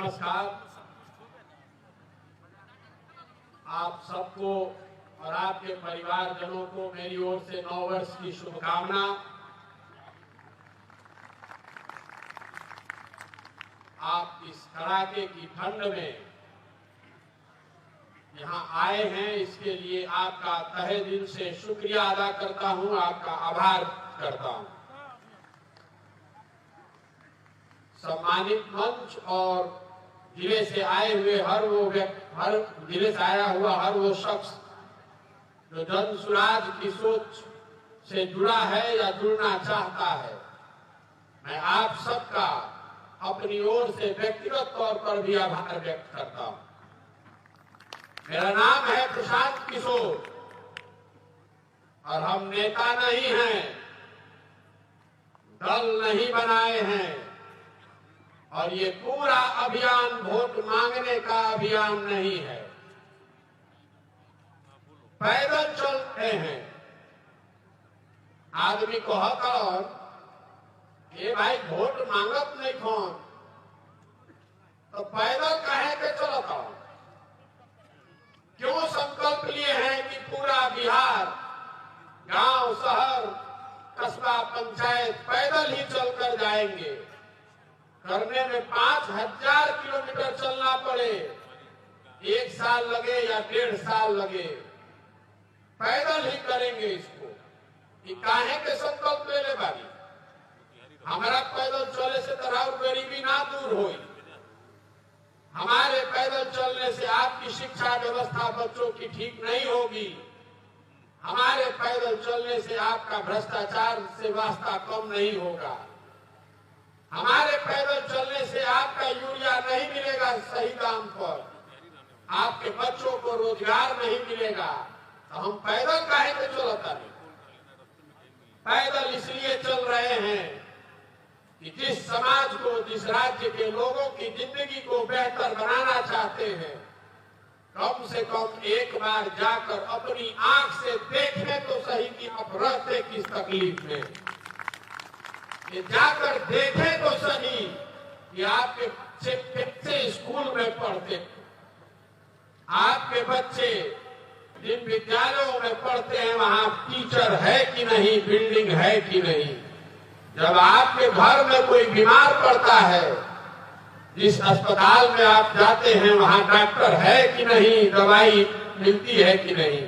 नमस्कार। आप सबको और आपके परिवारजनों को मेरी ओर से नव वर्ष की शुभकामना। आप इस कड़ाके की ठंड में यहाँ आए हैं, इसके लिए आपका तहे दिल से शुक्रिया अदा करता हूँ, आपका आभार करता हूँ। सम्मानित मंच और जिले से आए हुए हर जिले से आया हुआ हर वो शख्स जो जन सुराज की सोच से जुड़ा है या जुड़ना चाहता है, मैं आप सबका अपनी ओर से व्यक्तिगत तौर पर भी आभार व्यक्त करता हूं। मेरा नाम है प्रशांत किशोर और हम नेता नहीं हैं, दल नहीं बनाए हैं और ये पूरा अभियान वोट मांगने का अभियान नहीं है। पैदल चलते हैं। आदमी को हक और ये भाई वोट मांगत नहीं कौन तो पैदल कहे के चलता हूं। क्यों संकल्प लिए हैं कि पूरा बिहार, गांव, शहर, कस्बा, पंचायत पैदल ही चलकर जाएंगे। करने में 5000 किलोमीटर चलना पड़े, 1 साल लगे या 1.5 साल लगे, पैदल ही करेंगे इसको। कि काहे के संकल्प ले बारी। हमारा पैदल चले से तराव गरीबी ना दूर होई। हमारे पैदल चलने से आपकी शिक्षा व्यवस्था बच्चों की ठीक नहीं होगी। हमारे पैदल चलने से आपका भ्रष्टाचार से वास्ता कम नहीं होगा। हमारे पैदल चलने से आपका यूरिया नहीं मिलेगा सही दाम पर, आपके बच्चों को रोजगार नहीं मिलेगा। तो हम पैदल काहे के चलता नहीं? पैदल इसलिए चल रहे हैं कि जिस समाज को, जिस राज्य के लोगों की जिंदगी को बेहतर बनाना चाहते हैं, कम से कम एक बार जाकर अपनी आंख से देखें तो सही कि आप रहते किस तकलीफ में। ये जाकर देखें तो सही कि आपके बच्चे कितने स्कूल में पढ़ते, आपके बच्चे जिन विद्यालयों में पढ़ते हैं वहां टीचर है कि नहीं, बिल्डिंग है कि नहीं। जब आपके घर में कोई बीमार पड़ता है, जिस अस्पताल में आप जाते हैं वहां डॉक्टर है कि नहीं, दवाई मिलती है कि नहीं।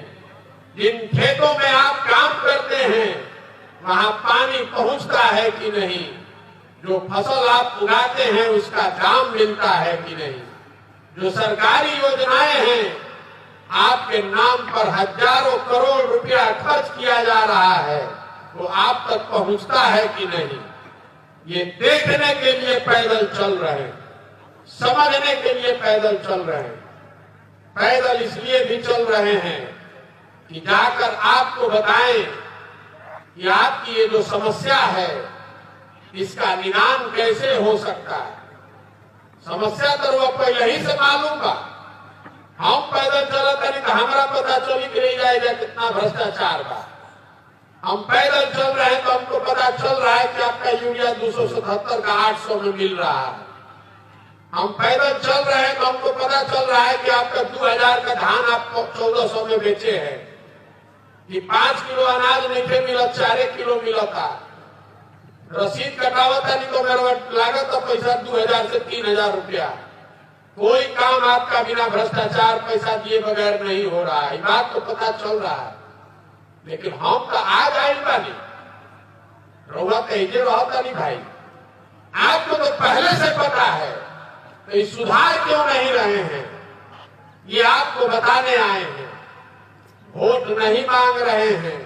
जिन खेतों में आप काम करते हैं वहां पानी पहुंचता है कि नहीं। जो फसल आप उगाते हैं उसका दाम मिलता है कि नहीं। जो सरकारी योजनाएं हैं, आपके नाम पर हजारों करोड़ रुपया खर्च किया जा रहा है, वो आप तक पहुंचता है कि नहीं। ये देखने के लिए पैदल चल रहे हैं, समझने के लिए पैदल चल रहे हैं। पैदल इसलिए भी चल रहे हैं कि जाकर आपको बताएं कि आपकी ये जो समस्या है इसका निदान कैसे हो सकता है। समस्या तो वो पहले ही से मालूम बा। हम पैदल चलता नहीं तो हमारा पता चली कि नहीं जाएगा कितना भ्रष्टाचार बा। हम पैदल चल रहे हैं तो हमको पता चल रहा है कि आपका यूरिया 277 का 800 में मिल रहा है। हम पैदल चल रहे हैं तो हमको पता चल रहा है कि आपका 2000 का धान आप 1400 में बेचे हैं। कि 5 किलो अनाज नहीं मिला, 4 किलो मिला था। रसीद कटावता नहीं तो मेरा लागत था पैसा 2000 से 3000 रुपया। कोई काम आपका बिना भ्रष्टाचार पैसा दिए बगैर नहीं हो रहा है, बात तो पता चल रहा है। लेकिन हम तो आज आइल बानी, रउआ कहिए रहता नहीं भाई। आपको तो पहले से पता है, तो इस सुधार क्यों नहीं रहे हैं ये आपको बताने आए हैं। वोट नहीं मांग रहे हैं,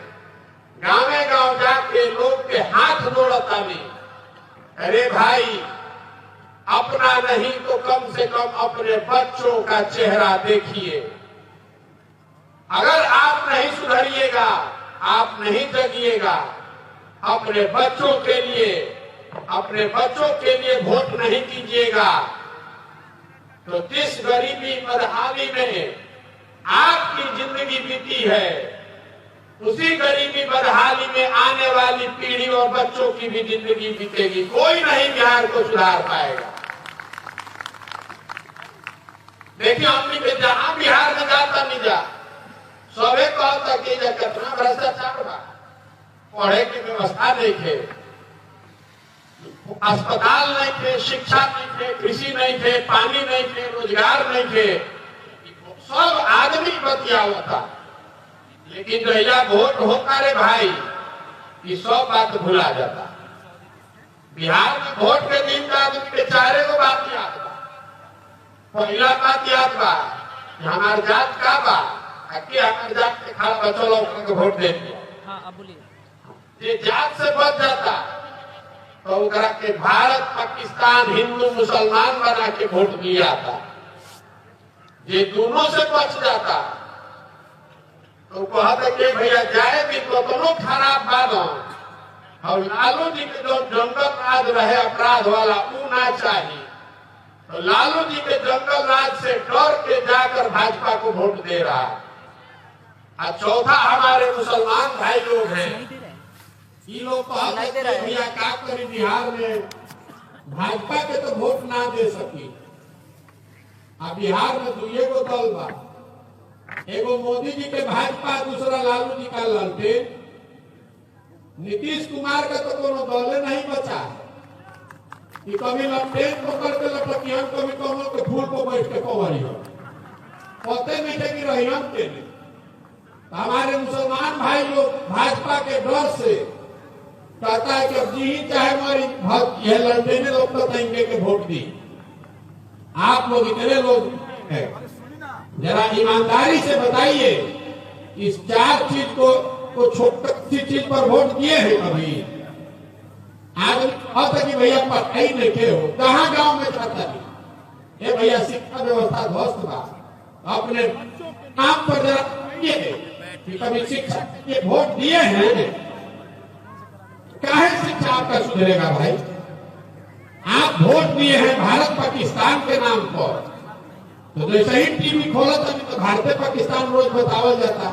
गांवे गांव जाके लोग के हाथ जोड़ता नहीं। अरे भाई, अपना नहीं तो कम से कम अपने बच्चों का चेहरा देखिए। अगर आप नहीं सुधरिएगा, आप नहीं जगिएगा, अपने बच्चों के लिए वोट नहीं कीजिएगा, तो जिस गरीबी बदहाली में आपकी जिंदगी बीती है, उसी गरीबी बदहाली में आने वाली पीढ़ी और बच्चों की भी जिंदगी बीतेगी। कोई नहीं बिहार को सुधार पाएगा। देखिए हमने के जहां बिहार में जाता नहीं जा सबे कहता कि कितना भ्रष्टाचार बा, पढ़े की व्यवस्था नहीं थे, अस्पताल नहीं थे, शिक्षा नहीं थे, कृषि नहीं थे, पानी नहीं थे, रोजगार नहीं थे, सब आदमी बतियावा था। लेकिन जहिया वोट होता रे भाई ये सब बात भुला जाता। बिहार में वोट के दिन का आदमी के चारे को बात याद बा। पहला बात याद बा हमार जात का बा, हमार जात के खा बचल को वोट दे दिया। हाँ अब बोलिए। ये जात से बच जाता तो उनका के भारत पाकिस्तान हिंदू मुसलमान बना के वोट दिया था। ये दोनों से बच जाता तो कहते कि भैया जाए भी तो दोनों खराब बात और लालू जी के जो जंगल राज रहे अपराध वाला वो ना चाहिए, तो लालू जी के जंगल राज से डर के जाकर भाजपा को वोट दे रहा है। और चौथा हमारे मुसलमान भाई लोग हैं, ये लोग कहते भैया क्या करें बिहार में भाजपा के तो वोट ना दे सकी। अब बिहार में दुए को दल बा, एगो मोदी जी के भाजपा, दूसरा लालू जी का लालटेन। नीतीश कुमार का तो कोनो दल नहीं बचा कि कभी लालटेन पकड़ के लटकियन, कभी कमल के फूल को बैठ के पवरी हो पते नहीं थे कि रही हम के नहीं। हमारे मुसलमान भाई लोग भाजपा के डर से कहता है कि अब जी ही चाहे हमारी यह लालटेन लोग तो देंगे के वोट दी। आप लोग इतने लोग हैं, जरा ईमानदारी से बताइए इस चार चीज को छोटी चीज पर वोट दिए हैं कभी? आज कहता कि भैया पढ़ाई नहीं के हो, कहाँ गांव में छाता नहीं ये भैया शिक्षा व्यवस्था ध्वस्त बा। अपने नाम पर जरा कि कभी शिक्षा के वोट दिए हैं, काहे शिक्षा आपका सुधरेगा भाई? आप वोट दिए हैं भारत पाकिस्तान के नाम पर, तो जैसे ही टीवी खोला था तो भारत पाकिस्तान रोज बताया जाता।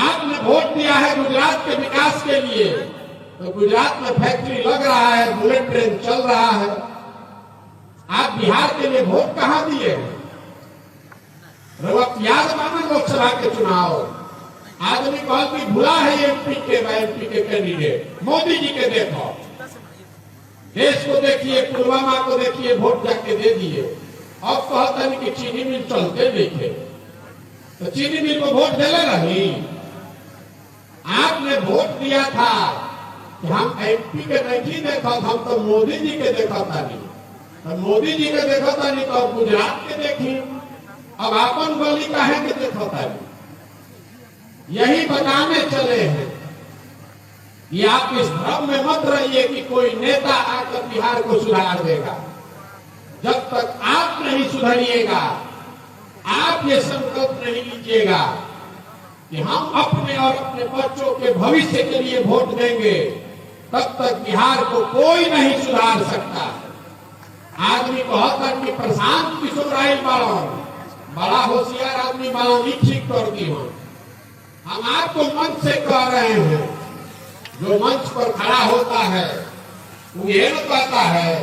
आपने वोट दिया है गुजरात के विकास के लिए, तो गुजरात में फैक्ट्री लग रहा है, बुलेट ट्रेन चल रहा है। आप बिहार के लिए वोट कहां दिए? याद माना लोकसभा के चुनाव आदमी कहा कि भुला है एमपी के कैंडिडेट मोदी जी के देखो, देश को देखिए, पुलवामा को देखिए, वोट जाके दे दिए। अब कहता नहीं कि चीनी मिल चलते देखे, तो चीनी मिल को वोट देले नहीं। आपने वोट दिया था कि हम एमपी के नहीं देखा, हम तो मोदी जी के देखा था नहीं, तो मोदी जी के देखा था नहीं, तो अब गुजरात के देखी, अब आपन गली काहे के देखा था नहीं। यही बताने चले हैं कि आप इस भ्रम में मत रहिए कि कोई नेता आकर बिहार को सुधार देगा। जब तक आप नहीं सुधरिएगा, आप ये संकल्प नहीं लीजिएगा कि हम अपने और अपने बच्चों के भविष्य के लिए वोट देंगे, तब तक बिहार को कोई नहीं सुधार सकता। आदमी कहता कि प्रशांत किशोर राय बड़ा होशियार आदमी बड़ा ठीक करती हो। हम आपको मंच से कह रहे हैं, जो मंच पर खड़ा होता है वो ये न कहता है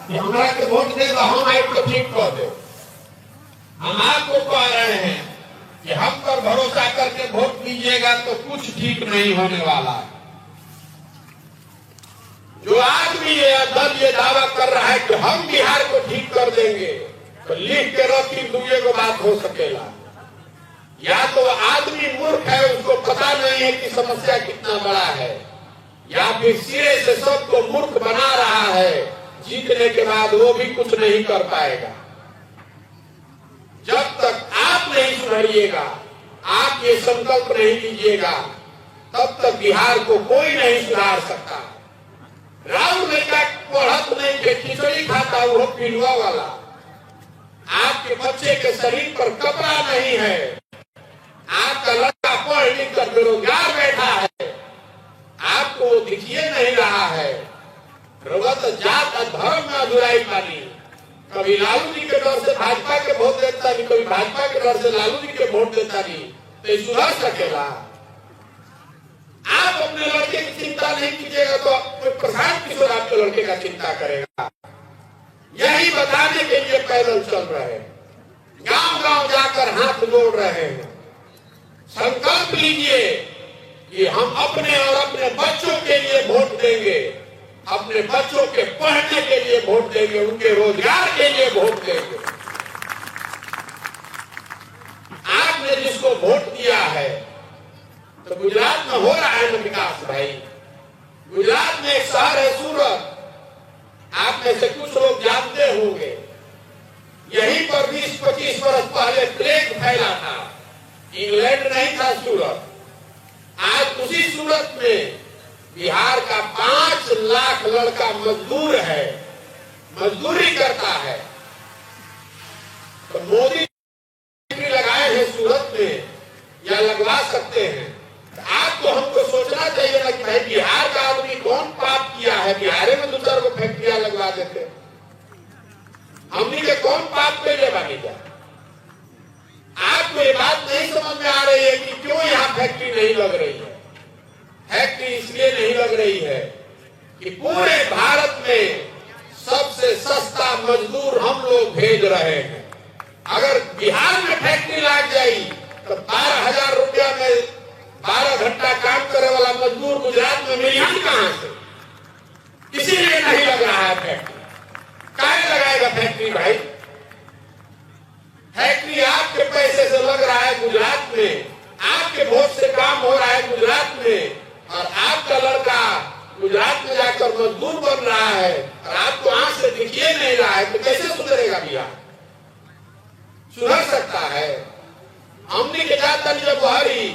कि हमारा के वोट दे दो, हम आपको ठीक कर दे। हम आपको कह रहे हैं कि हम पर भरोसा करके वोट दीजिएगा तो कुछ ठीक नहीं होने वाला। जो आदमी ये दल ये दावा कर रहा है कि हम बिहार को ठीक कर देंगे, तो लिख के रखी दूसरे को बात हो सकेला। या तो आदमी मूर्ख है, उसको पता नहीं है कि समस्या कितना बड़ा है, या फिर सिरे से सबको मूर्ख बना रहा है, जीतने के बाद वो भी कुछ नहीं कर पाएगा। जब तक आप नहीं सुधरिएगा, आप ये संकल्प नहीं लीजिएगा, तब तक बिहार को कोई नहीं सुधार सकता। राहुल लड़का पढ़त नहीं के खिचड़ी खाता वो पिलुआ वाला, आपके बच्चे के शरीर पर कपड़ा नहीं है, आपका लड़का पढ़ लिख कर बेरोजगार बैठा है, आपको वो दिखिए नहीं रहा है। रवत जात धर्म में अधुराई पानी, कभी लालू जी के डर से भाजपा के वोट देता नहीं, कभी भाजपा के डर से लालू जी के वोट देता नहीं, तो सुधर सकेगा? आप अपने लड़के की चिंता नहीं कीजिएगा तो कोई प्रशांत किशोर आपके लड़के का चिंता करेगा। यही बताने के लिए पैदल चल रहे हैं। आकर हाथ जोड़ रहे हैं। संकल्प लीजिए कि हम अपने और अपने बच्चों के लिए वोट देंगे, अपने बच्चों के पढ़ने के लिए वोट देंगे, उनके रोजगार के लिए वोट देंगे। आपने जिसको वोट दिया है, तो गुजरात में हो रहा है ना विकास भाई। गुजरात में एक शहर है सूरत, आप में से कुछ लोग जानते होंगे। यहीं पर 20-25 वर्ष पहले प्लेग फैला था। इंग्लैंड नहीं था सूरत। आज उसी सूरत में बिहार का 5 लाख लड़का मजदूर है, मजदूरी करता है। तो मोदी लगाए हैं सूरत में, या लगवा सकते हैं। आपको हमको सोचना चाहिए ना कि भाई बिहार का आदमी कौन पाप किया है, बिहार में दूसरे को फैक्ट्रियां लगवा देते। हमने के कौन पाप पे ले बानी जा। आपको ये बात नहीं समझ में आ रही है कि क्यों यहाँ फैक्ट्री नहीं लग रही है। फैक्ट्री इसलिए नहीं लग रही है कि पूरे भारत में सबसे सस्ता मजदूर हम लोग भेज रहे हैं। अगर बिहार में फैक्ट्री लग जाए तो 12,000 रुपया में 12 घंटा काम करे वाला मजदूर गुजरात में मिलियन कहां से? इसीलिए नहीं लग रहा है फैक्ट्री। काहे लगाएगा फैक्ट्री भाई? फैक्ट्री आपके पैसे से लग रहा है गुजरात में, आपके वोट से काम हो रहा है गुजरात में, और आपका लड़का गुजरात में जाकर मजदूर बन रहा है और आपको आंख से दिखिए नहीं रहा है, तो कैसे सुधरेगा बिहार? सुधर सकता है। हमने के जाता जब बहरी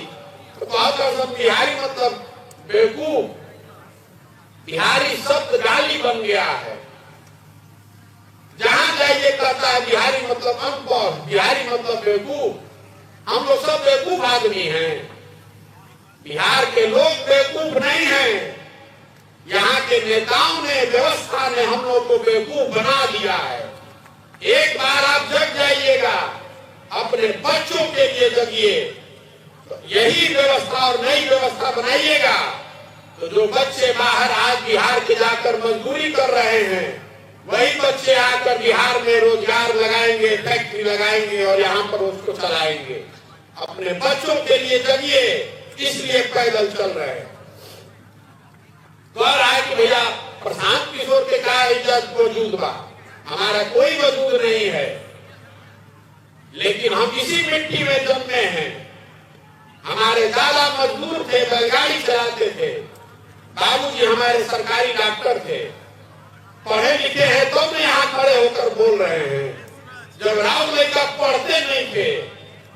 तो सब बिहारी मतलब बेवकूफ। बिहारी शब्द गाली बन गया है। जहां जाइए कहता है बिहारी मतलब अनपढ़, बिहारी मतलब बेवकूफ। हम लोग सब बेवकूफ आदमी हैं। बिहार के लोग बेवकूफ नहीं हैं। यहाँ के नेताओं ने, व्यवस्था ने हम लोग को बेवकूफ बना दिया है। एक बार आप जग जाइएगा, अपने बच्चों के लिए जगिए, तो यही व्यवस्था और नई व्यवस्था बनाइएगा। तो जो बच्चे बाहर आज बिहार के जाकर मजदूरी कर रहे हैं, वही बच्चे आकर बिहार में रोजगार लगाएंगे, फैक्ट्री लगाएंगे और यहाँ पर उसको चलाएंगे। अपने बच्चों के लिए जगिए, इसलिए पैदल चल रहे हैं। कह रहा है कि भैया प्रशांत किशोर के क्या इज्जत मौजूद बा, हमारा कोई वजूद नहीं है। लेकिन हम इसी मिट्टी में जन्मे हैं। हमारे दादा मजदूर थे, बैलगाड़ी चलाते थे। बाबूजी हमारे सरकारी डॉक्टर थे, पढ़े लिखे हैं तो भी यहाँ खड़े होकर बोल रहे हैं। जब राव लड़का पढ़ते नहीं थे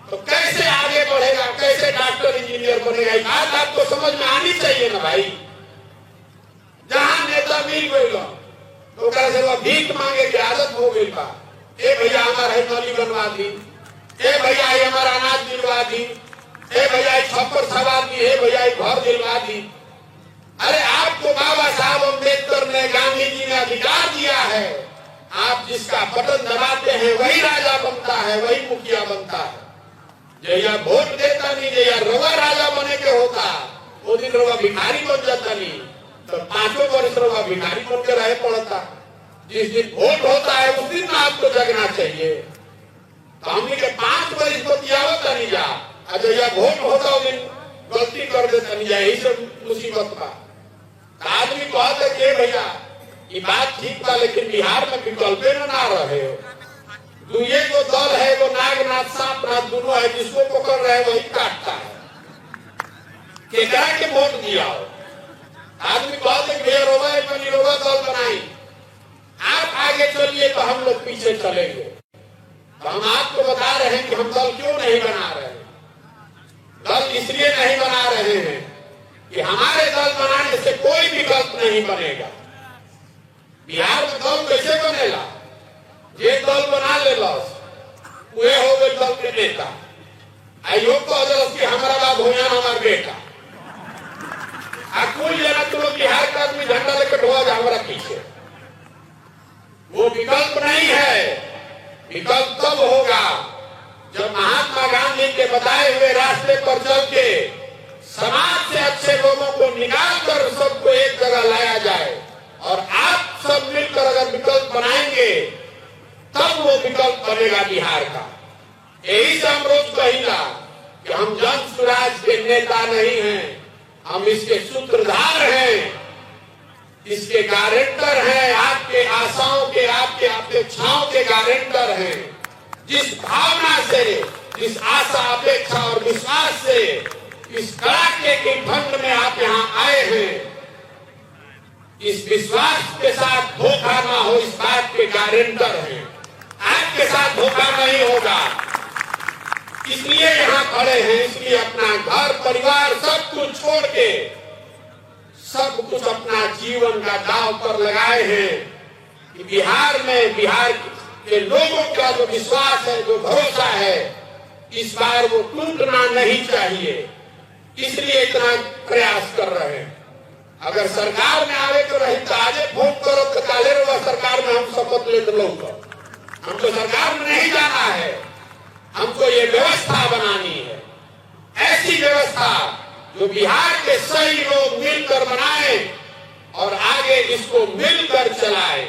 तो कैसे आगे बढ़ेगा, कैसे डॉक्टर इंजीनियर बनेगा? ये बात आपको समझ में आनी चाहिए ना भाई। जहां नेता मिल गई तो से वह भीख मांगे की आदत हो गई बा। ए भैया हमारा नली बनवा दी, ए भैया हमारा अनाज दिलवा दी, ए भैया छप्पर सवा दी, ए भैया घर दिलवा दी। अरे आपको बाबा साहब अम्बेडकर ने, गांधी जी ने अधिकार दिया है। आप जिसका बटन दबाते हैं वही राजा बनता है, वही मुखिया बनता है। जैया वोट देता नहीं, जैया रवा राजा बने के होता, वो दिन रवा भिखारी बन जाता नहीं। तो 5 वर्ष रवा भिखारी बन के रहे पड़ता। जिस दिन वोट होता है उस दिन में आपको जगना चाहिए। तो हमने के 5 वर्ष बतियावत नहीं जा, जैया वोट होता उस दिन गलती कर देता नहीं जाए। यही सब मुसीबत का आदमी कहते कि भैया ये बात ठीक था, लेकिन बिहार में विकल्प ना रहे हो। दुए को दल है, वो नागनाथ सांपनाथ दोनों है, जिसको पकड़ रहे वही काटता है। केकरा के वोट दिया हो? आदमी कहते कि भैया रोवा दल बनाई, आप आगे चलिए तो हम लोग पीछे चलेंगे। तो हम आपको बता रहे हैं कि हम दल क्यों नहीं बना रहे हैं। दल इसलिए नहीं बना रहे हैं कि हमारे दल बनाने से कोई विकल्प नहीं बनेगा। बिहार में दल कैसे बनेगा? जे दल बना ले वे हो गए दल के नेता। आयोग को कि हमारा बात हो जाना हमारा बेटा। कुल जना तुम लोग बिहार का आदमी झंडा लेकर ढोआ जा हमारा पीछे। वो विकल्प नहीं है। विकल्प तब होगा जब महात्मा गांधी के बताए हुए रास्ते पर चल के समाज से अच्छे लोगों को निकाल कर सबको एक जगह लाया जाए, और आप सब मिलकर अगर विकल्प बनाएंगे तब वो विकल्प बनेगा बिहार का। यही से हम रोज कहिला कि हम जन स्वराज के नेता नहीं हैं, हम इसके सूत्रधार हैं, इसके गारंटर हैं, आपके आशाओं के, आपके अपेक्षाओं के गारंटर हैं। जिस भावना से, जिस आशा, अपेक्षा और विश्वास से इस कड़ाके की ठंड में आप यहाँ आए हैं, इस विश्वास के साथ धोखा ना हो, इस बात के गारंटर हैं। आपके साथ धोखा नहीं होगा, इसलिए यहाँ खड़े हैं। इसलिए अपना घर परिवार सब कुछ छोड़ के, सब कुछ अपना जीवन का दांव पर लगाए हैं कि बिहार में, बिहार के लोगों का जो विश्वास है, जो भरोसा है, इस बार वो टूटना नहीं चाहिए। इसलिए इतना प्रयास कर रहे हैं। अगर सरकार में आवे तो रही तो आजे फोन करो तो काले रहो सरकार में हम शपथ ले लो। हमको सरकार में नहीं जाना है, हमको ये व्यवस्था बनानी है, ऐसी व्यवस्था जो बिहार के सही लोग मिलकर बनाए और आगे इसको मिलकर चलाए।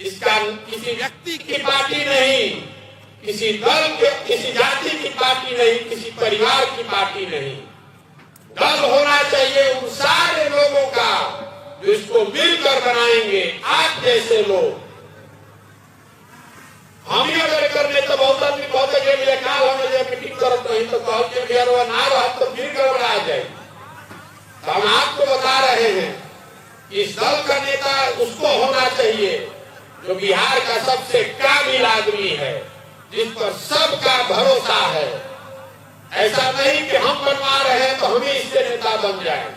इसका किसी व्यक्ति की पार्टी नहीं, किसी दल के, किसी जाति की पार्टी नहीं, किसी परिवार की पार्टी नहीं। दल होना चाहिए उन सारे लोगों का जो इसको मिलकर बनाएंगे। आप जैसे लोग, हम ही अगर करने तो बहुत आदमी बहुत मिले काल हमें जब मीटिंग करत नहीं तो कल के बिहार ना रहा तो फिर गड़बड़ा जाए। तो हम आपको बता रहे हैं इस दल का नेता उसको होना चाहिए जो बिहार का सबसे काबिल आदमी है, जिस पर सबका भरोसा है। ऐसा नहीं कि हम बनवा रहे हैं तो हम ही इसके नेता बन जाए।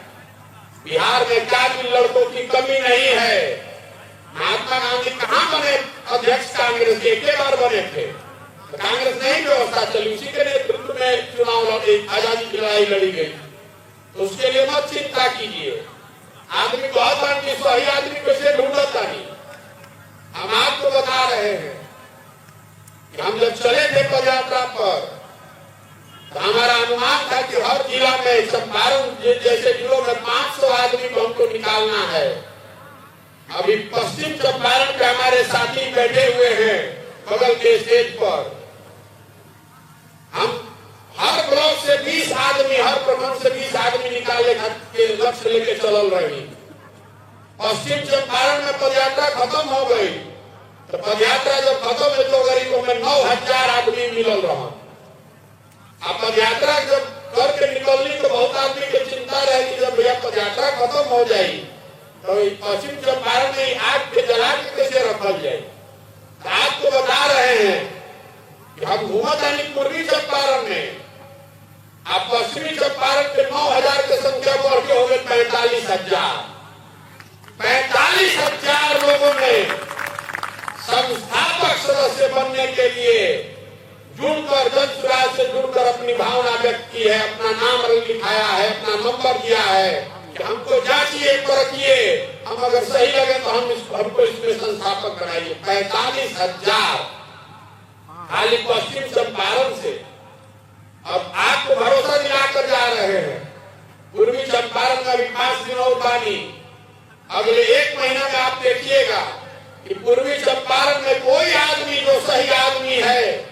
बिहार में काबिल लड़कों की कमी नहीं है। महात्मा गांधी कहाँ बने अध्यक्ष कांग्रेस के? एक बार बने थे तो कांग्रेस नहीं व्यवस्था चली, उसी के नेतृत्व में चुनाव आजादी की लड़ाई लड़ी गई। तो उसके लिए मत चिंता कीजिए। आदमी बहुत आदमी सही आदमी को से ढूंढता नहीं। हम आपको बता रहे हैं कि हम जब चले थे पदयात्रा पर तो हमारा अनुमान था कि हर जिला में, चंपारण जैसे जिलों में 500 आदमी को हमको निकालना है। अभी पश्चिम चंपारण के हमारे साथी बैठे हुए हैं बगल के स्टेज पर। हम हर ब्लॉक से 20 आदमी, हर प्रखंड से 20 आदमी निकालने के लक्ष्य लेके चल रही। पश्चिम चंपारण में पदयात्रा खत्म हो गई तो पदयात्रा जब खत्म है तो गरीबों में 9000 आदमी मिलल रहा। अब पदयात्रा जब करके निकलनी तो बहुत आदमी की चिंता रहेगी जब भैया पदयात्रा खत्म हो जाए तो पश्चिम चंपारण में आग के जला के कैसे रखल जाए। तो आपको बता रहे हैं कि हम घूमत यानी पूर्वी चंपारण में, आप पश्चिमी चंपारण के 9000 की संख्या बढ़ के हो गए 45,000। 45,000 लोगों ने संस्थापक सदस्य बनने के लिए जुड़कर, जन स्वराज से जुड़कर अपनी भावना व्यक्त की है, अपना नाम लिखाया है, अपना नंबर दिया है कि हमको जांचिए, परखिए, हम अगर सही लगे तो हमको इसमें संस्थापक बनाइए। 45,000 खाली पश्चिम चंपारण से। अब आपको भरोसा दिलाकर जा रहे हैं पूर्वी चंपारण का विकास विनोद बानी। अगले 1 महीना में आप देखिएगा कि पूर्वी चंपारण में कोई आदमी जो सही आदमी है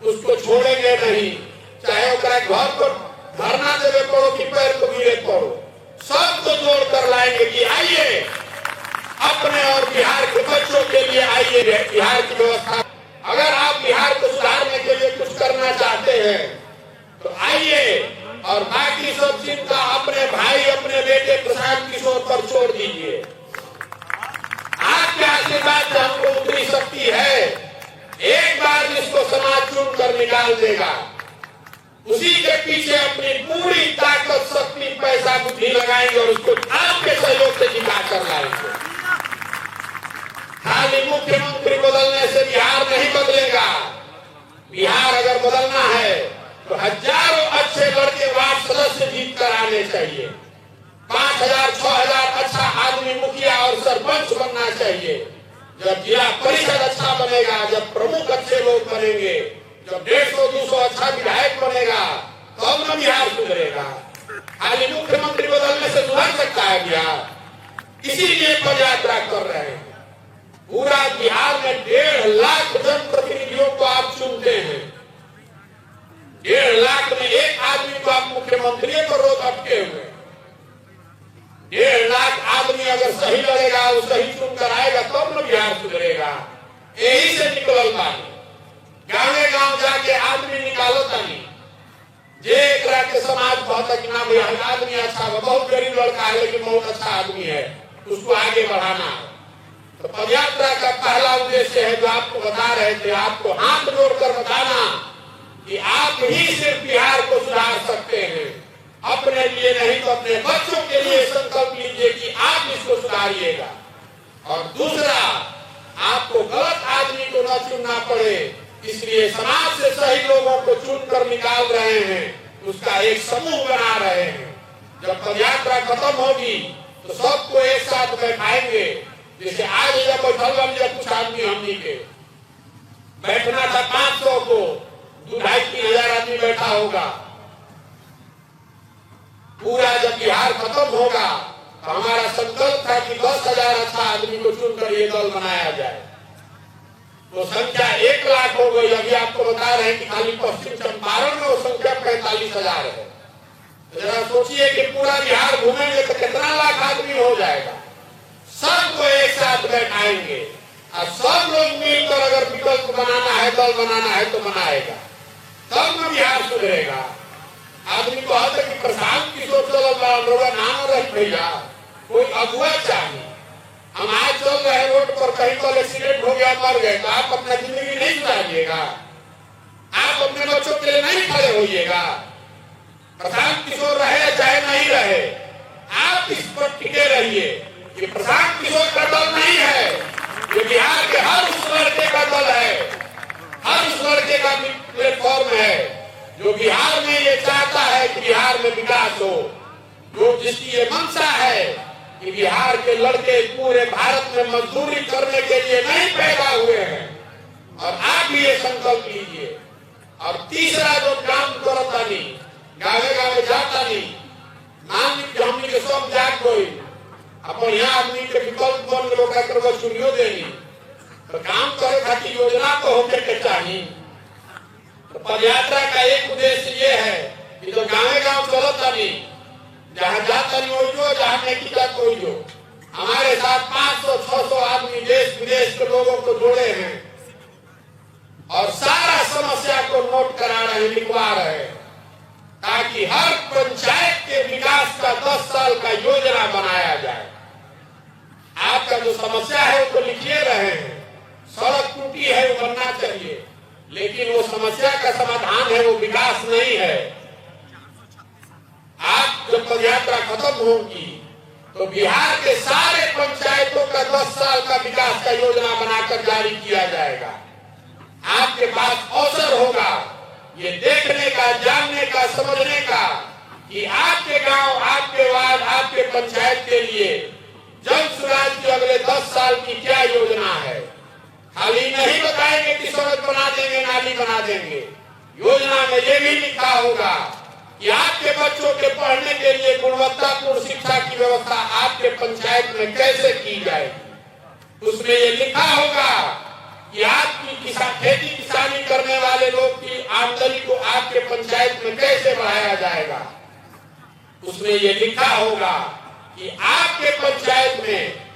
उसको छोड़ेंगे नहीं, चाहे घर पर धरना देवे पड़ो कि पैर को गिरे पड़ो, सबको जोड़ कर लाएंगे कि आइए अपने और बिहार के बच्चों के लिए आइए। बिहार की व्यवस्था, अगर आप बिहार को सुधारने के लिए कुछ करना चाहते हैं तो आइए और बाकी सब चिंता अपने भाई, अपने बेटे प्रशांत किशोर पर छोड़ दीजिए। आपके आशीर्वाद से हमको उतनी शक्ति है, एक बार जिसको समाज चुन कर निकाल देगा उसी के पीछे अपनी पूरी ताकत, शक्ति, पैसा, बुद्धि लगाएंगे और उसको आपके सहयोग से जिता कर लाएंगे। खाली मुख्यमंत्री बदलने से बिहार नहीं बदलेगा। बिहार अगर बदलना है तो हजारों अच्छे लड़के वार्ड सदस्य जीत कर आने चाहिए। 5000, 6000 अच्छा आदमी मुखिया और सरपंच बनना चाहिए। जब जिला परिषद अच्छा बनेगा, जब प्रमुख अच्छे लोग बनेंगे, जब 150-200 अच्छा विधायक बनेगा तब न बिहार सुधरेगा। खाली मुख्यमंत्री बदलने से सुधर सकता है बिहार? इसीलिए पदयात्रा कर रहे हैं। पूरा बिहार में 1.5 लाख जनप्रतिनिधियों को आप चुनते हैं। मुख्यमंत्री पर रोज अटके हुए। 1.5 लाख आदमी अगर सही लड़ेगा, वो सही चुनकर आएगा तब न बिहार सुधरेगा। यही से निकल पानी गाँवे गाँव जाके आदमी निकालो तनी जे एकरा के समाज कहता कि ना भाई आदमी अच्छा है, बहुत गरीब लड़का है लेकिन बहुत अच्छा आदमी है, उसको आगे बढ़ाना है। तो पदयात्रा का पहला उद्देश्य है जो आपको बता रहे थे, आपको हाथ जोड़कर बताना कि आप ही सिर्फ बिहार को सुधार सकते हैं। अपने लिए नहीं तो अपने बच्चों के लिए संकल्प लीजिए कि आप इसको सुधारिएगा। और दूसरा, आपको गलत आदमी को न चुनना पड़े, इसलिए समाज से सही लोगों को चुनकर निकाल रहे हैं, उसका एक समूह बना रहे हैं। जब पदयात्रा खत्म होगी तो सबको एक साथ बैठाएंगे। जैसे आज जब बैठल जब कुछ आदमी हमनी के बैठना था 500 को 2,500-3,000 आदमी बैठा होगा। पूरा जब बिहार खत्म होगा तो हमारा संकल्प था कि 10,000 अच्छा आदमी को चुनकर ये दल बनाया जाए। तो संख्या 1 लाख हो गई। अभी आपको बता रहे हैं कि खाली पश्चिम चंपारण में वो संख्या 45,000 है। तो जरा सोचिए कि पूरा बिहार घूमेंगे तो कितना लाख आदमी हो जाएगा। सबको एक साथ बैठाएंगे और सब लोग मिलकर अगर विकल्प बनाना है, दल बनाना है तो बनाएगा, तब न बिहार सुधरेगा। आदमी को हद कि प्रशांत किशोर चल नाम रख भैया, कोई अगुआ चाहिए। हम आज चल रहे रोड पर, कहीं तो एक्सीडेंट हो गया, मर गए, तो आप अपना जिंदगी नहीं सुधारिएगा, आप अपने बच्चों के लिए नहीं खड़े होइएगा। प्रशांत किशोर रहे चाहे नहीं रहे, आप इस पर टिके रहिए। ये प्रशांत किशोर का दल नहीं है, ये बिहार के हर उस लड़के का दल है, हर उस लड़के का प्लेटफॉर्म है जो बिहार में ये चाहता है कि बिहार में विकास हो, जो जिसकी ये मंशा है कि बिहार के लड़के पूरे भारत में मजदूरी करने के लिए नहीं पैदा हुए हैं। और आप भी ये संकल्प लीजिए। और तीसरा जो काम करता नहीं, गावे गावे जाता नहीं, मान लीजिए हमने के सब जाग गई, अपन यहाँ आदमी के विकल्प बन गए चुनियो देनी, तो काम करे खातिर योजना तो होके के चाहिए। तो पदयात्रा का एक उद्देश्य ये है कि जो गाँव गाँव चलता नहीं, जहाँ जाता नहीं हो जो, जहाँ नहीं जाता कोई जो, हमारे साथ 500-600 आदमी देश विदेश के लोगों को जोड़े हैं और सारा समस्या को नोट करा रहे हैं, लिखवा रहे हैं, ताकि हर पंचायत के विकास का 10 साल का योजना बनाया जाए। आपका जो समस्या है वो तो लिखिए रहे हैं, सड़क टूटी है वो बनना चाहिए, लेकिन वो समस्या का समाधान है, वो विकास नहीं है। आज जब पदयात्रा खत्म होगी तो बिहार के सारे पंचायतों का 10 साल का विकास का योजना बनाकर जारी किया जाएगा। आपके पास अवसर होगा ये देखने का, जानने का, समझने का कि आपके गांव, आपके वार्ड, आपके पंचायत के लिए जन स्वराज की अगले 10 साल की क्या योजना है। खाली नहीं बताएंगे कि सड़क बना देंगे, नाली बना देंगे। योजना में ये भी लिखा होगा कि आपके बच्चों के पढ़ने के लिए गुणवत्तापूर्ण शिक्षा की व्यवस्था आपके पंचायत में कैसे की जाएगी। उसमें ये लिखा होगा कि आपकी खेती किसानी करने वाले लोग की आमदनी को आपके पंचायत में कैसे बढ़ाया जाएगा। उसमें ये लिखा होगा कि आपके पंचायत में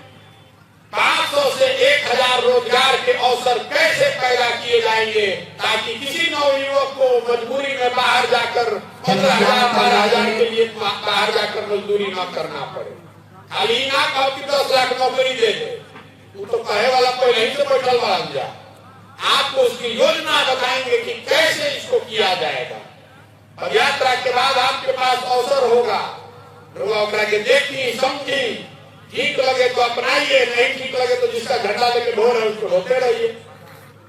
500 से 1,000 रोजगार के अवसर कैसे पैदा किए जाएंगे, ताकि किसी नवयुवक को मजबूरी में बाहर जाकर 15,000-12,000 के लिए बाहर जाकर मजदूरी न करना पड़े। खाली ना कहो कि 10 लाख नौकरी दे दे, तू तो कहे वाला पहले ही से बैठल बन जा। आपको उसकी योजना बताएंगे कि कैसे इसको किया जाएगा। पदयात्रा के बाद आपके पास अवसर होगा, के देखी समझी, ठीक लगे तो अपनाइए, नहीं ठीक लगे तो जिसका झंडा लेके ढोर है उसको ढोते रहिए।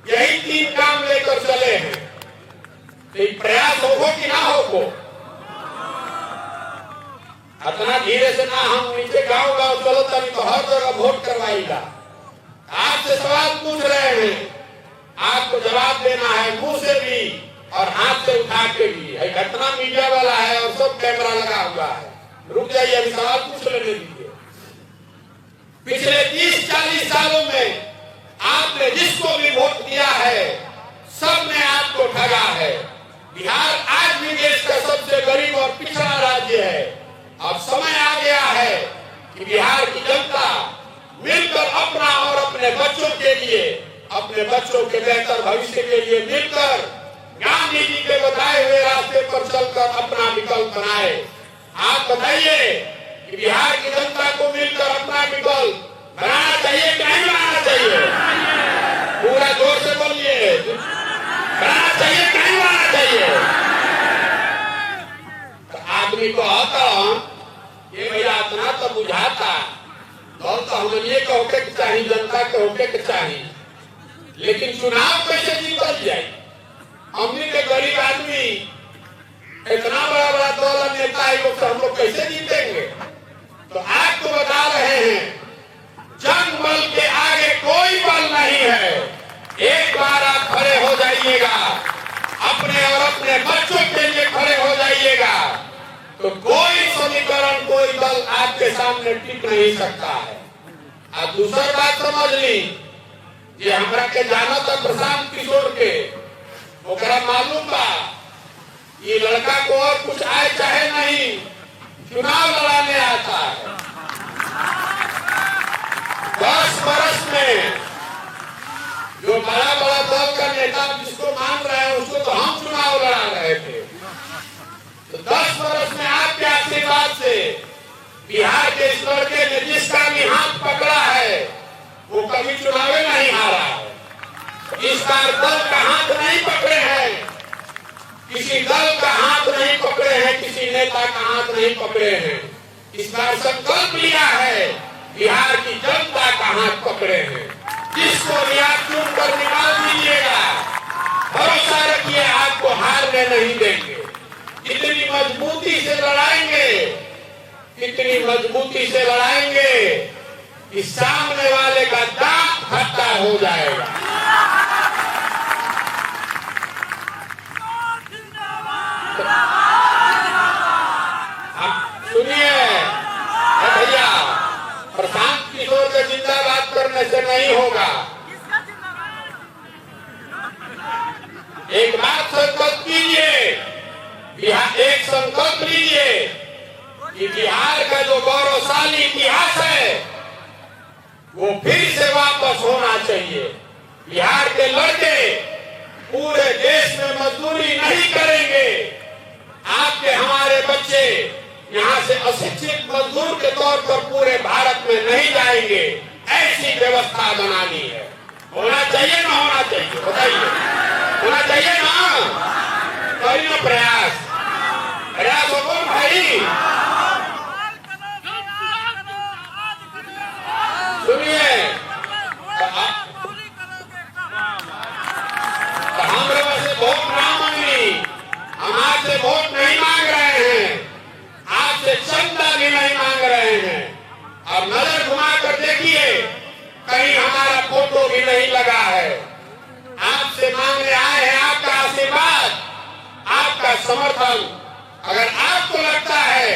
यही 3 काम लेकर चले हैं। तो प्रयास हो कि ना हो, इतना धीरे से ना हम नीचे गांव गांव चलता नहीं तो हर जगह वोट करवाएगा। आपसे सवाल पूछ रहे हैं, आपको जवाब देना है मुंह से भी और हाथ से उठा के भी। घटना मीडिया वाला है और सब कैमरा लगा हुआ है, रुक जाइए अभी सवाल पूछ लेने दीजिए। पिछले 30-40 सालों में आपने जिसको भी वोट दिया है सबने आपको ठगा है। बिहार आज भी देश का सबसे गरीब और पिछड़ा राज्य है। अब समय आ गया है कि बिहार की जनता मिलकर अपना और अपने बच्चों के लिए, अपने बच्चों के बेहतर भविष्य के लिए मिलकर गांधी जी के बताए हुए रास्ते पर चलकर अपना विकल्प बनाए। आप बताइए कि बिहार की जनता को मिलकर अपना विकल्प बनाना चाहिए कि नहीं बनाना चाहिए? पूरा जोर से बोलिए, बनाना चाहिए कि नहीं बनाना चाहिए? तो आदमी को आता ये भैया इतना तो बुझाता तो हम ये होके के चाहिए, जनता के होके के चाहिए, लेकिन चुनाव कैसे जीतल जाए? हमने के गरीब आदमी इतना बड़ा बड़ा दल नेता है, हम लोग कैसे जीतेंगे? तो आपको बता रहे हैं जन बल के आगे कोई बल नहीं है। एक बार आप खड़े हो जाइएगा, अपने और अपने बच्चों के लिए खड़े हो जाइएगा, तो कोई समीकरण, कोई दल आपके सामने टिक नहीं सकता है। अब दूसरी बात समझ ली, ये हमरा के जाना था प्रशांत किशोर के, ओकरा मालूम बा ये लड़का को और कुछ आए चाहे नहीं, चुनाव लड़ाने आता है। 10 वर्ष में जो बड़ा बड़ा दल का नेता जिसको मान रहे हैं उसको तो हम चुनाव लड़ा रहे थे। तो 10 वर्ष में आपके आशीर्वाद से बिहार के इस लड़के ने जिसका भी हाथ पकड़ा है वो कभी चुनाव नहीं हारा है। इस बार दल का हाथ नहीं पकड़े हैं, किसी दल का हाथ नहीं पकड़े हैं, किसी नेता का हाथ नहीं पकड़े हैं। इस बार संकल्प लिया है, बिहार की जनता का हाथ पकड़े हैं। जिसको भी आप चुन कर निकाल दीजिएगा, भरोसा रखिए आपको हारने नहीं देंगे। इतनी मजबूती से लड़ाएंगे, इतनी मजबूती से लड़ाएंगे कि सामने वाले का दांत खट्टा हो जाएगा। सुनिए भैया, प्रशांत किशोर के जिंदाबाद करने से नहीं होगा। एक बात संकल्प कीजिए, एक संकल्प लीजिए कि बिहार का जो गौरवशाली इतिहास है वो फिर से वापस होना चाहिए। बिहार के लड़के पूरे देश में मजदूरी नहीं करेंगे। आपके हमारे बच्चे यहाँ से अशिक्षित मजदूर के तौर पर पूरे भारत में नहीं जाएंगे। ऐसी व्यवस्था बनानी है। होना चाहिए ना होना चाहिए? बताइए, होना चाहिए ना? करिए ना प्रयास, प्रयास हो कौन भाई? सुनिए, हम लोगों से वोट ना मांगी, हम आपसे वोट नहीं मांग रहे हैं, आपसे चंदा भी नहीं मांग रहे हैं। अब नजर घुमा कर देखिए, कहीं हमारा फोटो भी नहीं लगा है। आपसे मांगने आए हैं आपका आशीर्वाद, आपका समर्थन। अगर आपको लगता है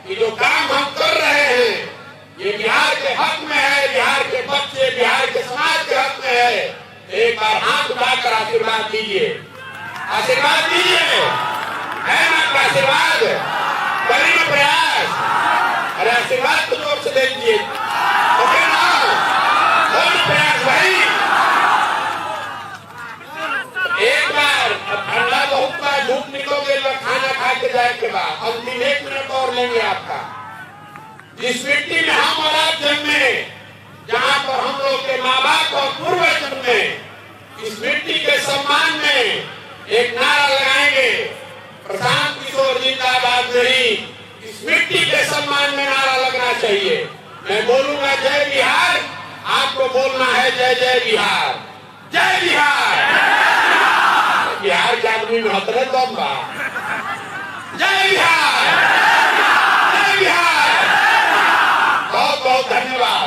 कि जो काम हम कर रहे हैं ये बिहार के हक में है, बिहार के बच्चे, बिहार के समाज के हक में है, एक बार हाथ उठाकर आशीर्वाद दीजिए, आशीर्वाद दीजिए। है ना आपका आशीर्वाद? करिए ना प्रयास। अरे आशीर्वाद तो जोर से दे दीजिए, ओके ना? और प्रयास भाई। एक बार ठंडा बहुत का धूप निकलोगे, खाना खा के जाए के बाद अंतिम 1 मिनट और लेंगे आपका। जिस मिट्टी में हम और आप जन्मे, जहाँ पर हम लोग के माँ बाप और पूर्वज जन्मे, इस मिट्टी के सम्मान में एक नारा लगाएंगे, प्रशांत किशोर जिंदाबाद नहीं, इस मिट्टी के सम्मान में नारा लगना चाहिए। मैं बोलूंगा जय बिहार, आपको बोलना है जय जय बिहार, जय बिहार। बिहार के आदमी में हतरे दम बा। जय बिहार, जय बिहार। बहुत बहुत धन्यवाद।